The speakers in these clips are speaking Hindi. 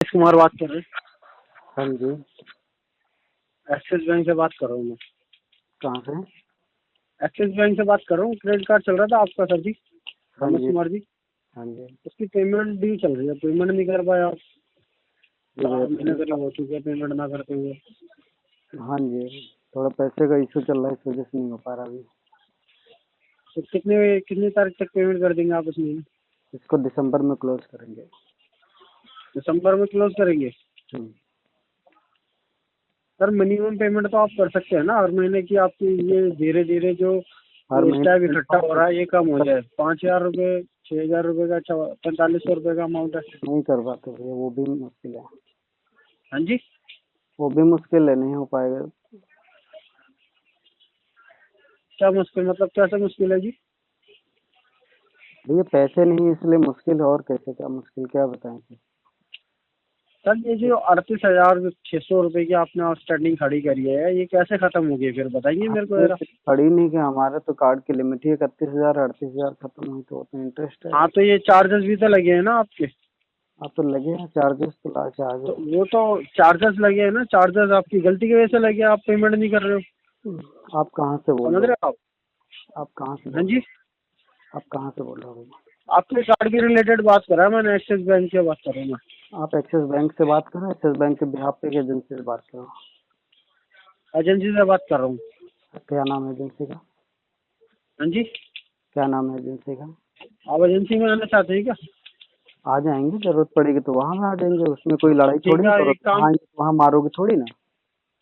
कुमार बात कर रहे हैं। हाँ जी। एक्सिस बैंक से बात कर रहा हूँ मैं। कहाँ से? एक्सिस बैंक से बात कर रहा हूँ। क्रेडिट कार्ड चल रहा था आपका सर जी, हाँ रमेश जी। कुमार जी। हाँ जी। उसकी पेमेंट ड्यू चल रही है, पेमेंट नहीं कर पाए आप। जी 4 भैया। महीने करीब हो चुके हैं पेमेंट ना करते हुए। हाँ जी, थोड़ा पैसे का इशू चल रहा है, इस वजह से नहीं हो पा रहा अभी। तो कितनी तारीख तक पेमेंट कर देंगे आप इस महीने? इसको दिसंबर में क्लोज करेंगे। दिसंबर में क्लोज करेंगे? हम्म। सर मिनिमम पेमेंट तो आप कर सकते हैं ना हर महीने की। आपकी ये धीरे धीरे जो हर इस टाइम महीने इकट्ठा हो रहा है ये कम हो जाए। 5,000 रुपये, 6,000 रुपये का 4500 रुपये का अमाउंट है। नहीं कर पाते भैया, वो भी मुश्किल है। हाँ जी। वो भी मुश्किल है, नहीं हो पाएगा। क्या मुश्किल, मतलब कैसे मुश्किल है जी? भैया पैसे नहीं इसलिए मुश्किल है, और कैसे क्या मुश्किल, क्या बताएं फिर? सर ये जो 38,600 रुपये की आपने आउटस्टैंडिंग खड़ी करी है ये कैसे खत्म होगी फिर बताइए मेरे को जरा। खड़ी नहीं, कि हमारा तो कार्ड की लिमिट ही 31,000 38,000 खत्म हुई तो उतना इंटरेस्ट है। हाँ तो ये चार्जेस भी तो लगे हैं ना आपके। आप तो लगे हैं चार्जेस, तो तो चार्जेस। वो तो चार्जेस लगे हैं ना। चार्जेस आपकी गलती की वजह से लगे, आप पेमेंट नहीं कर रहे हो। आप कहाँ से बोल समझ रहे रहे हो? हो आप? आप कहाँ से हाँ बोल रहे जी। हो? आप कहाँ से बोल रहे हो भैया? आपके कार्ड के रिलेटेड बात कर रहा है मैंने, एक्सिस बैंक से बात कर रहा हूँ मैं। आप एक्सिस बैंक से बात करो, एक्सिस बैंक के बिहाफ पे एजेंसी से बात करो। एजेंसी से बात कर रहा हूँ। क्या नाम है एजेंसी का? हाँ जी। क्या नाम है एजेंसी का? आप एजेंसी में आना चाहते हैं क्या? आ जाएंगे, जरूरत पड़ेगी तो वहाँ में आ जाएंगे, उसमें कोई लड़ाई ठीक थोड़ी ना है करो। एक काम। वहाँ आएंगे तो वहाँ मारोगे थोड़ी ना।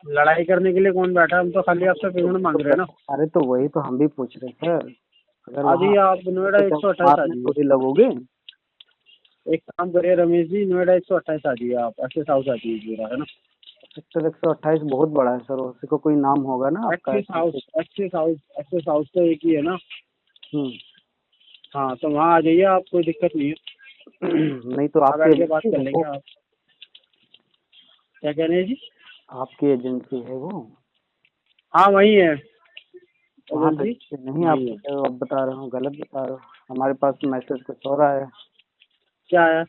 लड़ाई करने के लिए कौन बैठा है? हम तो खाली आपसे पेमेंट मांग रहे हैं ना। अरे तो वही तो हम भी पूछ रहे हैं सर। अगर आ वहाँ जाइए आप नोएडा तो क्या 128 आ मारने जाइए। थोड़ी लगोगे? एक काम करिए रमेश जी, नोएडा 128 आ जाइए आप। एक्सिस हाउस आ जाइए पूरा, है ना। सेक्टर 128 बहुत बड़ा है सर, उसी को कोई नाम होगा ना आपका एक्सिस एजेंसी हाउस, का। एक्सिस हाउस, एक्सिस हाउस तो एक ही है ना। हम्म। हाँ तो वहाँ आ जाइए आप, कोई दिक्कत नहीं है। नहीं तो वहाँ आपकी बैठ के बात एजेंसी कर है लेंगे वो? आप। क्या कह रहे हैं जी? आपकी एजेंसी है वो? हाँ वही है वहाँ एजेंसी, तक नहीं, आप वही है। अब बता रहे हो, गलत बता रहे हो। हमारे पास मैसेज कुछ हो रहा है। क्या है?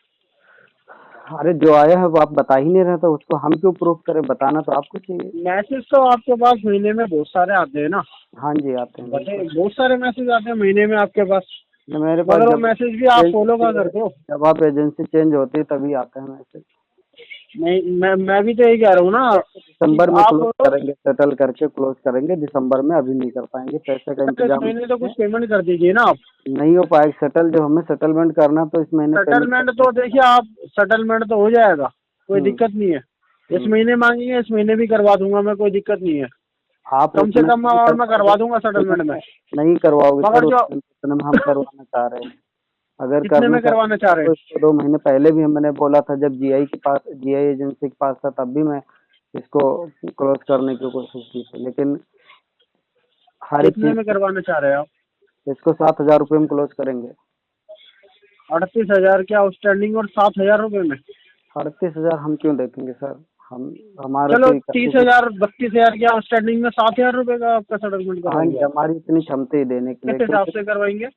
अरे जो आया है वो आप बता ही नहीं रहे, तो उसको हम क्यों प्रूफ करें? बताना तो आपको चाहिए। मैसेज तो आपके पास महीने में बहुत सारे आते हैं ना। हाँ जी, आते हैं बताइए, बिल्कुल। बहुत सारे मैसेज आते हैं महीने में आपके पास। मेरे पास मगर वो जब मैसेज भी आप चेंज फॉलो होती क्या है, करते हो? जब आप एजेंसी चेंज होती है तभी आता है मैसेज। नहीं, मैं भी तो यही कह रहा हूँ ना कि दिसंबर में आप क्लोज करेंगे, सेटल करके क्लोज करेंगे दिसंबर में, अभी नहीं कर पाएंगे, पैसे का इस इंतजाम महीने तो है। कुछ पेमेंट कर दीजिए ना आप। नहीं हो पाएगा सेटल, जो हमें सेटलमेंट करना तो इस महीने पेमेंट सेटलमेंट करना तो देखिए आप, सेटलमेंट तो हो जाएगा, कोई हम्म। दिक्कत नहीं है। इस हम्म। महीने मांगेंगे इस महीने भी करवा दूंगा मैं, कोई दिक्कत नहीं है। आप कम से उतने कम नहीं कर और मैं करवा पाओगे, दूंगा उतने सेटलमेंट में। में नहीं करवाओगे मगर सर, जो उतने में हम करवाना चाह रहे हैं। अगर कितने करना में चाहते करवाना चाह थे रहे तो हैं? इसको 2 महीने पहले भी मैंने बोला था, जब जीआई के पास, जीआई एजेंसी के पास था, तब भी मैं इसको क्लोज करने की कोशिश की थी, लेकिन हर एक कितने चीज में करवाना चाह रहे हैं आप? इसको 7,000 रुपये में क्लोज करेंगे। 38,000 क्या आउटस्टैंडिंग और 7,000 रुपये में? 38,000 हम क्यों देखेंगे सर? हम हमारा चलो तो 30,000 32,000 की आउटस्टैंडिंग में 7,000 रुपये का आपका सेटलमेंट हाँ करवाएंगे जी, आप? हमारी इतनी क्षमता ही देने के किस लिए, हिसाब क्योंकि से करवाएंगे?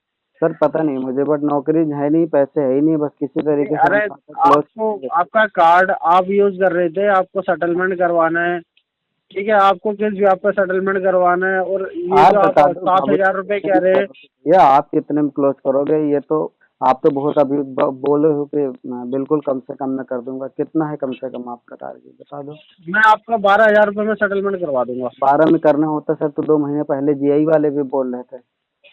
सर पता नहीं मुझे, बट नौकरी है नहीं, पैसे है ही नहीं, बस किसी तरीके से अरे हम खाता क्लोज आपको, करेंगे। आपका कार्ड आप यूज कर रहे थे, आपको सेटलमेंट करवाना है। ठीक है, आपको किस भी आपका सेटलमेंट करवाना है, और ये आप जो आप बता दो 7,000 रुपये कह रहे हैं। भैया, आप कितने में क्लोज करोगे? ये तो आप तो बहुत अभी बोले हो कि मैं बिल्कुल कम से कम में कर दूंगा। कितना है कम से कम आपका टारगेट, बता दो। मैं आपका 12,000 रुपये में सेटलमेंट करवा दूंगा। 12 में करना होता सर तो 2 महीने पहले जीआई वाले भी बोल रहे थे,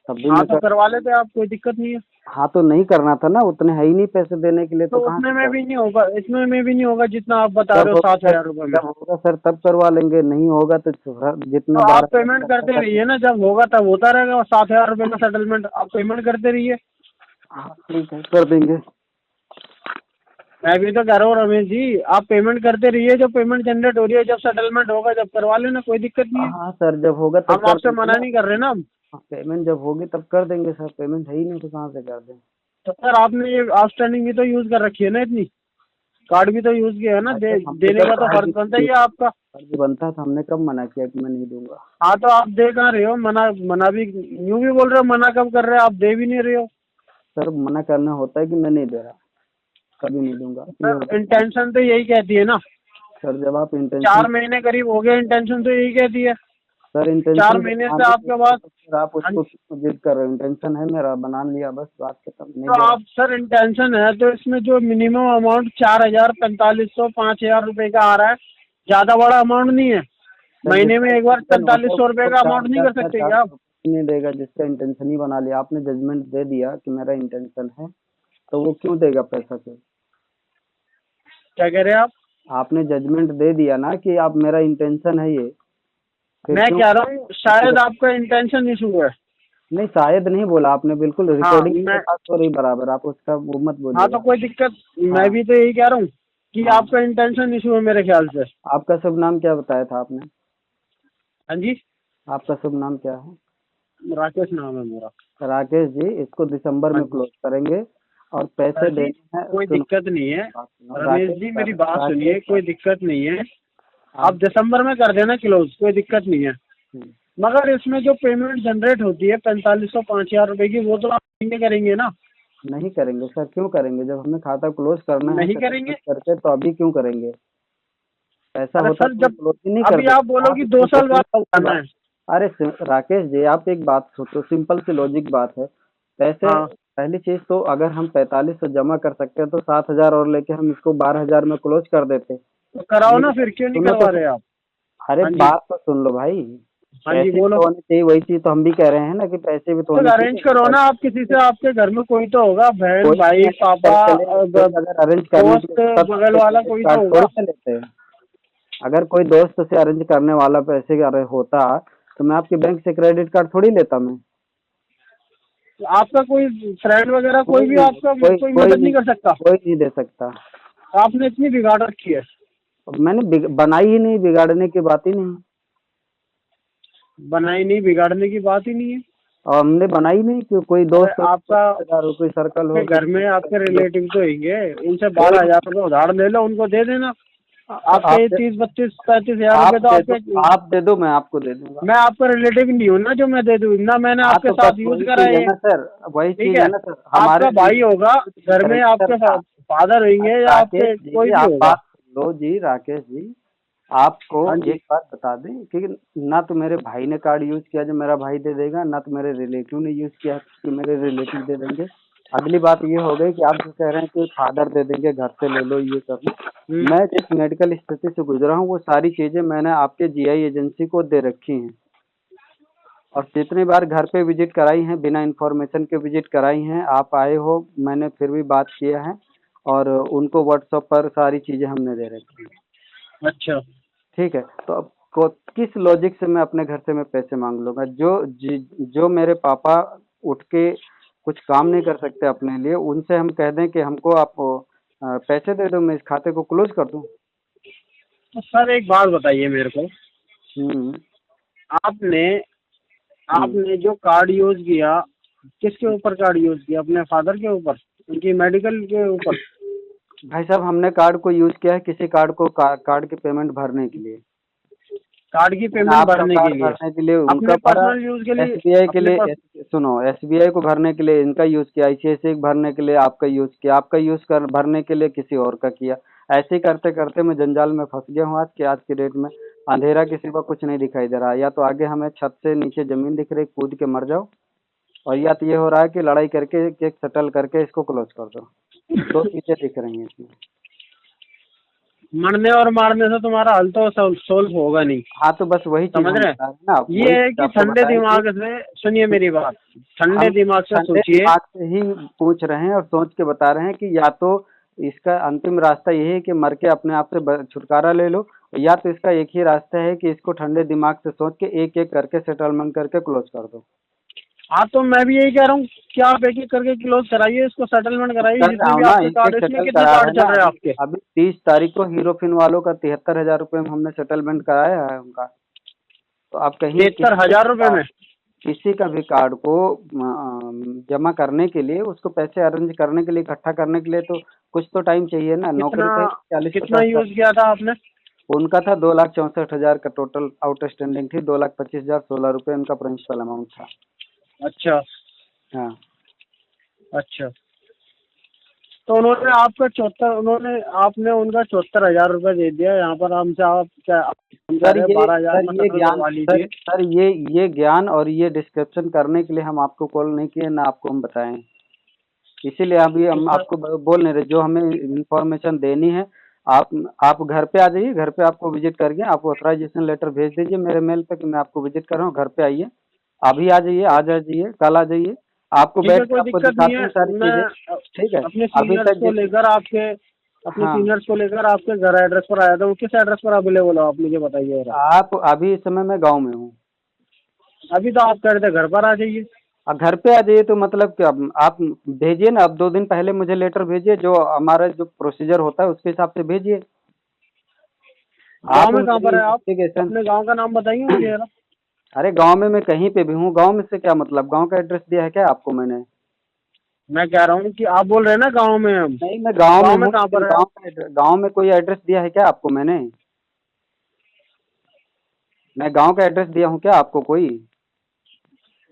तब भी हाँ मैं तो कर। करवा लेते आप, कोई दिक्कत नहीं है। हाँ तो नहीं करना था ना, उतने है ही नहीं पैसे देने के लिए, तो तो कहाँ उतने से में कर? भी नहीं होगा, इसमें में भी नहीं होगा जितना आप बता जब रहे हो होगा सात सर, हजार रुपये में। जब होगा सर तब करवा लेंगे, नहीं होगा तो जितना तो आप 12 पेमेंट करते कर। रहिए ना, जब होगा तब होता रहेगा। 7,000 रुपये में सेटलमेंट आप पेमेंट करते रहिए। हाँ ठीक है, कर देंगे। मैं भी तो कह रहा हूँ रमेश जी, आप पेमेंट करते रहिए, जब पेमेंट जनरेट हो रही है, जब सेटलमेंट होगा जब करवा लेना, कोई दिक्कत नहीं है। हाँ सर, जब होगा तब हम कर आपसे देंगे मना ना। नहीं कर रहे ना हम। हाँ, पेमेंट जब होगी तब कर देंगे सर, पेमेंट है ही नहीं तो कहाँ से कर दें? तो सर आपने ये आउटस्टैंडिंग भी तो यूज कर रखी है ना इतनी, कार्ड भी तो यूज किया है ना, अच्छा, हमने देने कब का तो कहा फर्ज बनता ही है आपका। फर्ज बनता था? हमने कब मना किया कि मैं नहीं दूंगा? हाँ तो आप दे कहाँ रहे हो? मना मना भी यूं भी बोल रहे हो, मना कब कर रहे हो? आप दे भी नहीं रहे हो। सर मना करना होता है कि मैं नहीं दे रहा? कभी नहीं दूंगा। सर इंटेंशन तो यही कहती है ना, सर जब आप 4 इंटेंशन, महीने करीब हो गए, इंटेंशन तो यही कहती है। सर 4 इंटेंशन महीने से आपके पास, तो फिर आप हाँ, उसको क्यों जिद कर रहे हो? इंटेंशन है मेरा, बना लिया बस, बात खत्म, नहीं तो दे रहा। आप सर इंटेंशन है तो इसमें जो मिनिमम अमाउंट 4,000, 4,500, 5,000 रुपए का आ रहा है, ज्यादा बड़ा अमाउंट नहीं है। सर महीने में जिसका एक बार इंटेंशन होता है 4,500 रुपए उसको का चार अमाउंट नहीं हजार कर क्या सकते चार क्या आप? सौ नहीं देगा? जिसका इंटेंशन ही बना लिया आपने, जजमेंट दे दिया कि मेरा इंटेंशन है, तो वो क्यों देगा पैसा फिर? क्या कह रहे हैं आप? आपने जजमेंट दे दिया ना कि आप मेरा इंटेंशन है ये, फिर मैं क्यों? कह रहा हूँ शायद आपका इंटेंशन इशू है। नहीं शायद नहीं बोला आपने, बिल्कुल हाँ रिकॉर्डिंग के मैं साथ हो रही बराबर, आप उसका वो मत हाँ तो बोलिएगा। कोई दिक्कत, मैं हाँ भी तो यही कह रहा हूँ कि हाँ। आपका इंटेंशन इशू है मेरे ख्याल से। आपका शुभ नाम क्या बताया था आपने? हाँ जी, आपका शुभ नाम क्या है? राकेश नाम है मेरा। राकेश जी, इसको दिसंबर हाँ में जी क्लोज करेंगे और पैसे सर जी, देने हैं। कोई सुनो, दिक्कत नहीं है। बात सुनो रमेश राकेश जी सर, मेरी बात राकेश सुनिए, सर, कोई दिक्कत नहीं है। आप आप दिसंबर में कर देना क्लोज, कोई दिक्कत नहीं है। हम्म, मगर इसमें जो पेमेंट जनरेट होती है 4,500, 5,000 रुपए की, वो तो आप महीने करेंगे ना? नहीं करेंगे सर, क्यों करेंगे? जब हमें खाता क्लोज करना है नहीं करेंगे? सेटलमेंट करके, तो अभी क्यों करेंगे? ऐसा अरे होता सर तो मैं जब क्लोज ही नहीं कर अभी आप देता। बोलो आप कि इतनी 2 साल बाद सिंपल सी करना बात, है। अरे राकेश जी आप एक बात सोचो, सिंपल सी लॉजिक बात है। पैसे, हाँ पहली चीज तो अगर हम 4500 जमा कर सकते हैं तो 7,000 और लेके हम इसको 12,000 में क्लोज कर देते। तो कराओ ना, मेरी फिर क्यों नहीं सुनो करवा तो, रहे आप? अरे हाँ जी, बात तो सुन लो भाई। हाँ जी पैसे भी बोलो। तो होने चाहिए, वही चीज तो हम भी कह रहे हैं ना कि पैसे भी तो तो होने अरेंज चाहिए। करो ना आप किसी से, आपके घर में कोई तो होगा, बहन, कोई भाई, अरेंज कर पापा, चले, कोई अगर अरेंज करने के लिए दोस्त, होता तो बगल आपके वाला क्रेडिट कोई तो कार्ड होगा। थोड़ी से लेते हैं। अगर कोई दोस्त से अरेंज करने वाला पैसे अरे होता, तो मैं आपके बैंक से क्रेडिट कार्ड थोड़ी लेता मैं। तो आपका कोई फ्रेंड वगैरह कोई कोई भी नहीं, आपका कोई कोई कोई मदद नहीं नहीं, कर सकता? कोई नहीं दे सकता। आपने इतनी बिगाड़ रखी है। मैंने बनाई ही नहीं, बिगाड़ने की बात ही नहीं। बनाई नहीं, बिगाड़ने की बात ही नहीं है। और हमने बनाई नहीं कि कोई अरे दोस्त हो, आपका, रिश्तेदार हो, कोई सर्कल हो, आपके घर में आपके किसी रिलेटिव तो होंगे, उनसे कोई 12,000 रुपये उधार ले लो, उनको दे देना। आप आपके दे, 30, 32, 35,000 आप रुपये तो दे दो, आपके। आप दे दो, मैं आपको दे दूंगा। मैं आपका रिलेटिव नहीं हूँ ना जो मैं दे दूँ ना, मैंने हाँ आपके तो साथ बस यूज वही करा चीज है है ये। ना सर, वही ठीक चीज है, है ना सर, हमारे आपका भाई होगा घर में, आपके क्रेडिटर का। फादर होंगे या राकेश आपके कोई जी भी आप होगा। बात सुन लो जी, राकेश जी आपको हाँ जी, एक बात बता दें कि ना तो मेरे भाई ने कार्ड यूज किया जो मेरा भाई दे देगा, ना तो मेरे रिलेटिव ने यूज किया कि मेरे रिलेटिव दे देंगे। अगली बात ये हो गई कि आप जो कह रहे हैं कि फादर दे देंगे, घर से ले लो, ये कर लो। मैं जिस मेडिकल स्थिति से गुजरा हूँ वो सारी चीजें मैंने आपके जीआई एजेंसी को दे रखी हैं, और जितनी बार घर पे विजिट कराई हैं, बिना इन्फॉर्मेशन के विजिट कराई हैं, आप आए हो, मैंने फिर भी बात किया है, और उनको व्हाट्सएप पर सारी चीजें हमने दे रखी हैं। अच्छा। ठीक है, तो अब किस लॉजिक से मैं अपने घर से मैं पैसे मांग लूंगा? जो मेरे पापा उठ के कुछ काम नहीं कर सकते अपने लिए, उनसे हम कह दें कि हमको आप पैसे दे दो, मैं इस खाते को क्लोज कर दूं? तो सर एक बात बताइए मेरे को, हम्म आपने हम्म। आपने जो कार्ड यूज किया, किसके ऊपर कार्ड यूज किया? अपने फादर के ऊपर, उनकी मेडिकल के ऊपर? भाई साहब हमने कार्ड को यूज किया है किसी कार्ड को कार्ड की पेमेंट भरने के लिए। कार्ड की मैंने पेमेंट आपका भरने के कार्ड लिए? भरने के लिए अपने उनका भरा, पर्सनल यूज के लिए? एसबीआई के अपने लिए पास? सुनो, एसबीआई को भरने के लिए इनका यूज किया, आईसीआईसीआई को भरने के लिए आपका यूज किया, आपका यूज कर भरने के लिए किसी और का किया। ऐसे ही करते करते मैं जंजाल में फंस गया हूँ। आज की डेट में अंधेरा के सिवा कुछ नहीं दिखाई दे रहा, या तो आगे हमें छत से नीचे जमीन दिख रही, कूद के मर जाओ, और या तो ये हो रहा है कि लड़ाई करके केस सेटल करके इसको क्लोज कर दो। दो चीजें दिख रही हैं इसमें। मरने और मारने से तुम्हारा हल तो सोल्व होगा नहीं। हाँ तो बस वही चीज समझ हम रहे हैं? बता रहे हैं ना, ये वही है चीज कि आपको ठंडे बताएं कि दिमाग से सुनिए मेरी बात, ठंडे हम दिमाग से ठंडे सोचिए। दिमाग से ही पूछ रहे हैं और सोच के बता रहे हैं कि या तो इसका अंतिम रास्ता यही है कि मर के अपने आप से छुटकारा ले लो, या तो इसका एक ही रास्ता है कि इसको ठंडे दिमाग से सोच के एक एक करके सेटलमेंट करके क्लोज कर दो। हाँ तो मैं भी यही कह रहा हूँ कि आप एक एक करके क्लोज कराइए, इसको सेटलमेंट कराइए, कर रहा जितने हूँ भी ना, आपके एक कार्ड एक है। इसमें सेटल कितने करा रहे कार्ड हैं चल ना। रहे हैं अभी आपके? अभी 30 तारीख को हीरो फिन वालों का 73,000 रुपये में हमने सेटलमेंट कराया है उनका। तो आप कहीं 73,000 रुपये में? किसी का भी कार्ड को जमा करने के लिए, उसको पैसे अरेंज करने के लिए, इकट्ठा करने के लिए तो कुछ तो टाइम चाहिए ना। कितना नौकरी पे 40-50 कितना हजार। यूज किया था आपने? उनका था 2,64,000 का टोटल आउटस्टैंडिंग थी, 2,25,016 रुपये उनका प्रिंसिपल अमाउंट था। अच्छा हाँ अच्छा। तो उन्होंने आपका 74, उन्होंने आपने उनका 74,000 रुपये दे दिया। यहाँ पर हमसे आप क्या हम कह सर रहे हैं ये 12,000 में सर ये सेटल ज्ञान करवा सर लीजिए। सर ये ज्ञान और ये डिस्क्रिप्शन करने के लिए हम आपको कॉल नहीं किए, ना आपको हम बताएं। इसीलिए अभी तो हम सर आपको बोल नहीं रहे, जो हमें इंफॉर्मेशन देनी है। आप आप घर पे आ जाइए, घर पे आपको विजिट करके आप ऑथराइजेशन लेटर भेज दीजिए मेरे मेल पे कि मैं आपको विजिट कर रहा हूँ, घर पे आइए। अभी आ जाइए, आज आ जाइए, कल आ जाइए, आपको ठीक है, बैठ के कोई आपको दिक्कत नहीं दिखाते है। हैं सारी मैं चीजें। ठीक है। अपने अभी सीनियर्स तक को लेकर आपके अपने हाँ, सीनियर्स को लेकर आपके घर एड्रेस पर आया था। वो किस एड्रेस पर अवेलेबल हो, आप मुझे बताइए जरा। आप अभी इस समय मैं गांव में हूँ। अभी तो आप कह रहे थे घर पर आ जाइए। घर पे आ जाइए तो मतलब क्या, आप भेजिए ना, अब 2 दिन पहले मुझे लेटर भेजिए, जो हमारा जो प्रोसीजर होता है उसके हिसाब से भेजिए। गांव आप में कहाँ मेरी पर है आप? इन्वेस्टिगेशन अपने गांव का नाम बताइए मुझे जरा। अरे गांव में मैं कहीं पे भी हूँ, गांव में से क्या मतलब, गांव का एड्रेस दिया है क्या आपको मैंने? मैं कह रहा हूँ कि आप बोल रहे हैं ना गांव में हम। नहीं, मैं गांव में गांव में हूँ, कहाँ लेकिन पर है आप? गांव में कोई एड्रेस दिया है क्या आपको मैंने? मैं गांव का एड्रेस दिया हूँ क्या आपको कोई?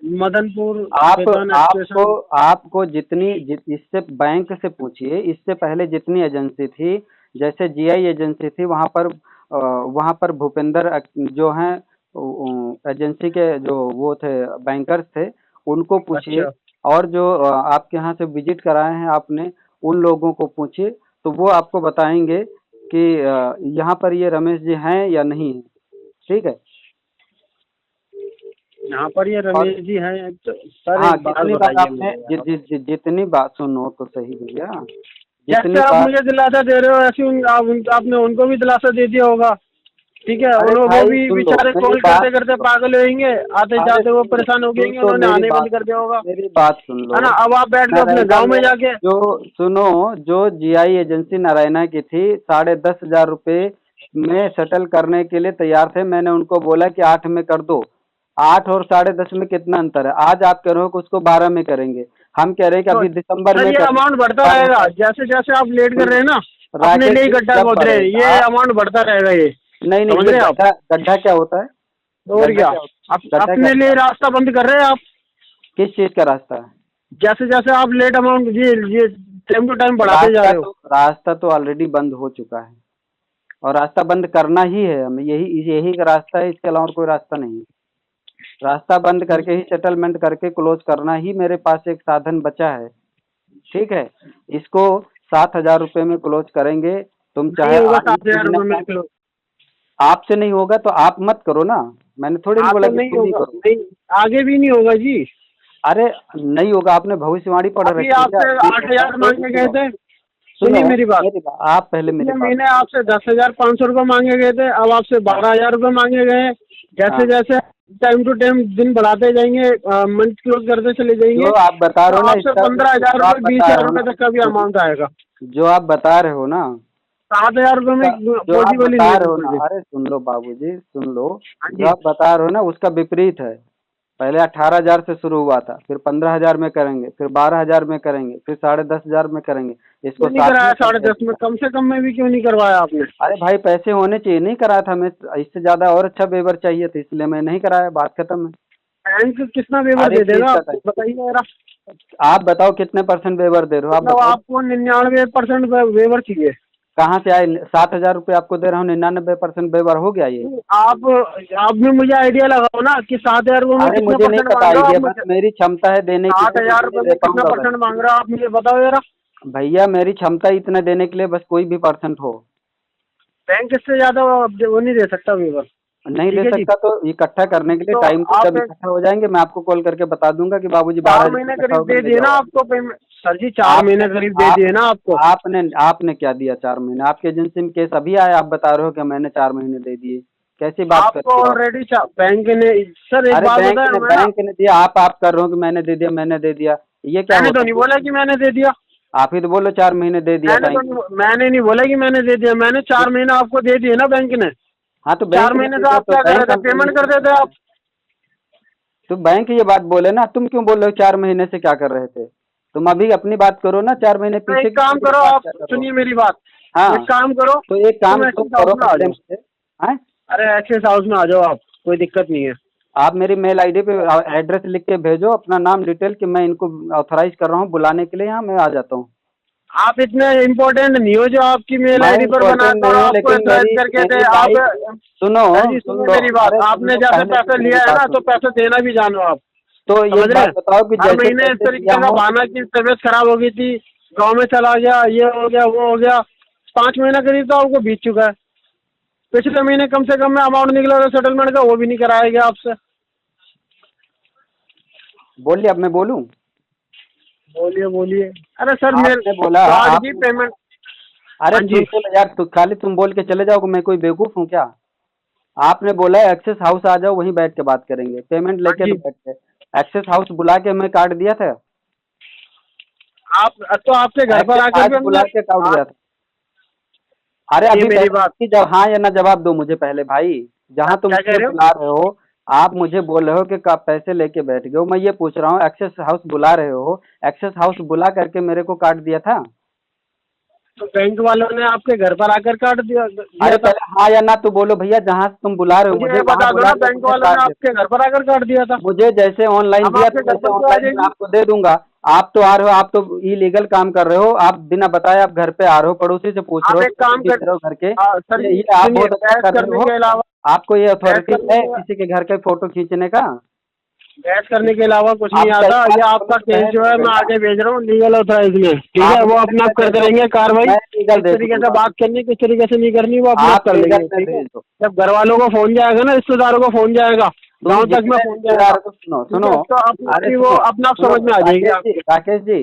मदनपुर आप बेतान आपको स्टेशन। आपको इससे बैंक से पूछिए, इससे पहले जितनी एजेंसी थी, जैसे जीआई एजेंसी थी, वहाँ पर भूपेंद्र जो हैं एजेंसी के जो वो थे, बैंकर्स थे, उनको पूछिए। अच्छा, और जो आपके यहाँ से विजिट कराए हैं आपने, उन लोगों को पूछिए, तो वो आपको बताएंगे कि यहाँ पर ये रमेश जी हैं या नहीं है। ठीक है। यहाँ पर ये और रमेश जी हैं तो सर हाँ, एक बात कितनी बार बताइए आपने मुझे यार। जितनी बात सुनो तो सही भैया, जैसे जितनी आप बार। मुझे दिलासा दे रहे हो ऐसे आपने उनको भी दिलासा दे दिया होगा। ठीक है, अरे वो भाई भी सुन लो, बेचारे मेरी कॉल बात करते सुन करते लो। पागल होंगे। आते अरे जाते वो सुन लो, परेशान हो सुन गएंगे, तो उन्होंने मेरी आने बात बंद कर दिया सुनो, होगा। मेरी बात सुन लो। है ना? अब आप बैठ लो अपने नारायणा गांव में में जाके। जो सुनो, जो जीआई एजेंसी नारायणा की थी, 10,500 रुपये में सेटल करने के लिए तैयार थे। मैंने उनको बोला कि 8 में कर दो। 8 और 10.5 में कितना अंतर है? आज आप कह रहे हो कि उसको 12 में करेंगे, हम कह रहे हैं कि तो अभी दिसंबर सर में ये कर अमाउंट बढ़ता रहेगा जैसे जैसे आप लेट कर रहे हैं ना। अपने राकेश लिए जी गड्ढा जब खोद रहे हैं, बढ़ेगा। ये अमाउंट बढ़ता रहेगा ये। नहीं नहीं, समझ ये रहे हैं आप? गड्ढा गड्ढा क्या होता है? और गड्ढा क्या? क्या होता है? गड्ढा क्या अपने लिए होता है? रास्ता बंद कर रहे हैं आप। किस चीज का रास्ता है? जैसे जैसे आप लेट अमाउंट ये टाइम टू टाइम बढ़ाते जा रहे हो। रास्ता तो ऑलरेडी बंद हो चुका है, और रास्ता बंद करना ही है हमें, यही यही का रास्ता है, इसके अलावा और कोई रास्ता नहीं है। रास्ता बंद करके ही, सेटलमेंट करके क्लोज करना ही मेरे पास एक साधन बचा है। ठीक है। इसको 7,000 रुपये में क्लोज करेंगे। तुम नहीं चाहे होगा आगे 7,000 रुपये बिजनेस, में किलो। आपसे नहीं होगा तो आप मत करो ना। मैंने थोड़ी नहीं हाँ बोला तो कि नहीं तुम ही होगा, करो। नहीं आगे भी नहीं होगा जी। अरे नहीं होगा, आपने भविष्यवाणी पढ़ अभी रखी है क्या? आपसे 8,000 मांगे गए थे। सुनो सुनिए मेरी बात। मेरी बात, आप पहले मेरी पिछले बात महीने सुनो। आपसे 10,500 रुपये मांगे गए थे, अब आपसे हाँ 12,000 रुपये मांगे गए हैं। जैसे हाँ, जैसे टाइम टू टाइम दिन बढ़ाते जाएंगे, मंथ क्लोज करते चले जाएंगे, जो आप बता तो रहे हो ना, आपसे इसका पंद्रह हजार जो आप रुपये बीस बता हजार रहे हो रुपये ना, तक का भी अमाउंट आएगा। जो आप बता रहे हो ना, 7,000 रुपये उसका में जो आप पॉसिबल ही नहीं बता है रहे हो बिल्कुल ना, भी। अरे सुन लो बाबूजी, सुन लो। हाँ जो जी। आप बता रहे हो ना, उसका विपरीत है। पहले 18,000 से शुरू हुआ था, फिर 15,000 में करेंगे, फिर 12,000 में करेंगे, फिर 10,500 में करेंगे। इसको क्यों नहीं साथ में कराया कर 10.5 देते में? हैं। कम से कम में भी क्यों नहीं करवाया आपने? अरे भाई, पैसे होने चाहिए, नहीं कराया था मैं। इससे ज्यादा और अच्छा वेवर चाहिए था, इसलिए मैं नहीं कराया, बात खत्म है। बैंक कितना वेवर हर एक दे चीज देगा का आपको, बताइए जरा। आप बताओ कितने परसेंट वेवर दे रहे हो, आप मतलब बताओ। आपको 99% वेवर चाहिए? कहाँ से आए? 7,000 रुपये आपको दे रहा हूँ, 99% वेवर हो गया ये? आप भी मुझे आइडिया लगाओ ना कि 7,000 रुपये में अरे कितने मुझे नहीं परसेंट पता मांग रहे हो आप आइडिया, बस मुझे? मेरी क्षमता है देने की, सात तो मैं हजार इतने रुपये दे में कितना पाऊंगा बस। परसेंट मांग रहे हो आप मुझे बताओ जरा। भैया मेरी क्षमता इतना देने के लिए, बस कोई भी परसेंट हो। बैंक इससे ज्यादा वो नहीं दे सकता वेवर। नहीं दे ठीक है जी। सकता तो इकट्ठा करने के लिए तो टाइम तो, आप जब इकट्ठा हो जाएंगे मैं आपको कॉल करके बता दूंगा कि बाबूजी 4 12,000 महीने इकट्ठा करीब हो दे गए, ले दिए ना जाओ आप। आपको पेमेंट सर जी, 4 महीने आपने करीब दे आप दिए ना आपको। आपने आपने क्या दिया 4 महीने? आपकी एजेंसी में केस अभी आया, आप बता रहे हो कि मैंने 4 महीने दे दिए? कैसी बात आपको करते हो आप? ऑलरेडी बैंक ने, सर एक अरे बात बताएं हमें ना। बैंक ने दिया, आप कर रहे हो कि मैंने दे दिया, मैंने दे दिया। ये क्या मैंने तो होता नहीं है? बोला कि मैंने दे दिया। आप ही तो बोलो 4 महीने दे दिया बैंक ने। मैंने नहीं बोला कि मैंने दे दिया। मैंने 4 महीने आपको दे दिए ना बैंक ने। हाँ तो चार बैंक ने महीने दे तो दिया आप तो क्या कर बैंक रहे थे? हमसे नहीं पेमेंट कर बोल देते सकता। आप। तो बैंक ये बात बोले ना, तुम क्यों बोल रहे हो 4 महीने से क्या कर रहे थे? तुम अभी अपनी बात करो ना, 4 महीने तो पीछे एक की काम पूरी करो, बात आप क्या कर रहे हो? सुनिए मेरी बात। एक हाँ, काम करो, तो एक काम तुम तुम एक्सेस हाउस करो में आ पहले जाओ। मुझसे। हाँ, अरे एक्सेस हाउस में आ जाओ आप, कोई दिक्कत नहीं है। आप मेरी मेल आईडी पे एड्रेस लिख के भेजो, अपना नाम डिटेल, कि मैं इनको ऑथराइज कर रहा हूँ बुलाने के लिए, यहाँ मैं आ जाता हूँ। आप इतने इम्पोर्टेंट नहीं हो जो आपकी मेल मैं आईडी पर important बनाता और नहीं हूँ, आपको लेकिन एड्रेस मेरी करके मेरी थे बाइक आप। सुनो सर जी सुन सुनो लो, मेरी बात, अरे सुन आपने लो, जैसे पहले पैसे तो मेरी लिया है बात ना तो सुनो। पैसे देना भी जानो आप। तो ये समझ रहे बात हैं? बताओ कि हर जैसे महीने इस पैसे दिया तरीके का हूँ, बहाना की तबीयत खराब हो गई थी, गाँव में चला गया, ये हो गया वो हो गया, 5 महीना करीब तो आपको बीत चुका है। पिछले महीने कम से कम में अमाउंट निकला था सेटलमेंट का, वो भी नहीं कराया गया आपसे। बोलिए, अब मैं बोलूँ? बोलिए बोलिए। अरे सर मेरे आपने बोला कार्ड की आपने पेमेंट। अरे हाँ जी। सुन तो लो यार, खाली तुम बोल के चले जाओगे, मैं कोई बेवकूफ़ हूँ क्या? आपने बोला है एक्सेस हाउस आ जाओ, वहीं बैठ के बात करेंगे, पेमेंट हाँ लेके तो जी। बैठ गए। एक्सेस हाउस बुला के मैं कार्ड दिया था? आप तो आपके घर पर एक्सेस आकर भी हाउस हमने बुला के कार्ड आप दिया था। अरे सुनिए अभी मेरी पहले बात। इसकी जब हाँ या ना जवाब दो मुझे पहले भाई। जहाँ आप तुम क्या कह मुझे रहे हो? बुला रहे हो, आप मुझे बोल रहे हो कि पैसे लेके बैठ गए हो, मैं ये पूछ रहा हूँ एक्सेस हाउस बुला रहे हो, एक्सेस हाउस बुला करके मेरे को कार्ड दिया था? तो बैंक वालों ने आपके घर पर आकर कार्ड दिया अरे दिया था। पहले हाँ या ना तो बोलो भैया, जहाँ तुम बुला रहे हो मुझे मुझे ये वहाँ बता दो बुला ना, के बैंक मुझे वालों ने कार्ड दे। आपके घर पर आकर कार्ड दिया था। मुझे जैसे ऑनलाइन हम दिया आपके था घर वैसे पर क्यों आ ऑनलाइन मैं जाएंगे? आपको दे दूंगा। आप तो आ रहे हो, आप तो इलीगल काम कर रहे हो, आप बिना बताए आप घर पे आ रहे हो, पड़ोसी से पूछ रहे आप हो, एक फोटो काम खींच कर। रहे हो घर के। सर जी ये आप सुनिए, बहुत अच्छा बहस कर रहे करने हो। के अलावा आपको ये बहस अथॉरिटी करने है के किसी के घर के फोटो खींचने का? बहस करने के अलावा कुछ आप नहीं पहली आता। बात ये बोलो आपका तो केस बहस जो हो है गई मैं ना। आगे भेज रहा हूँ लीगल अथॉराइज में, ठीक आप है? वो लीगल अपने आप में कर भेज दो, करेंगे कार्रवाई। मैं लीगल किस भेज तरीके से दूंगा। बात करनी, किस तरीके से नहीं करनी, वो अपने आप आप कर लेंगे, लीगल में ठीक है? भेज दो। जब घर वालों को फोन जाएगा ना, रिश्तेदारों को फोन जाएगा, तुम गांव तक में जितने फोन रिश्तेदार जाएगा, को सुनो ठीक सुनो। है? तो अरे अपनी वो सुनो अपना आप सुनो, समझ में आ जाएगी राकेश जी, आपके। राकेश जी,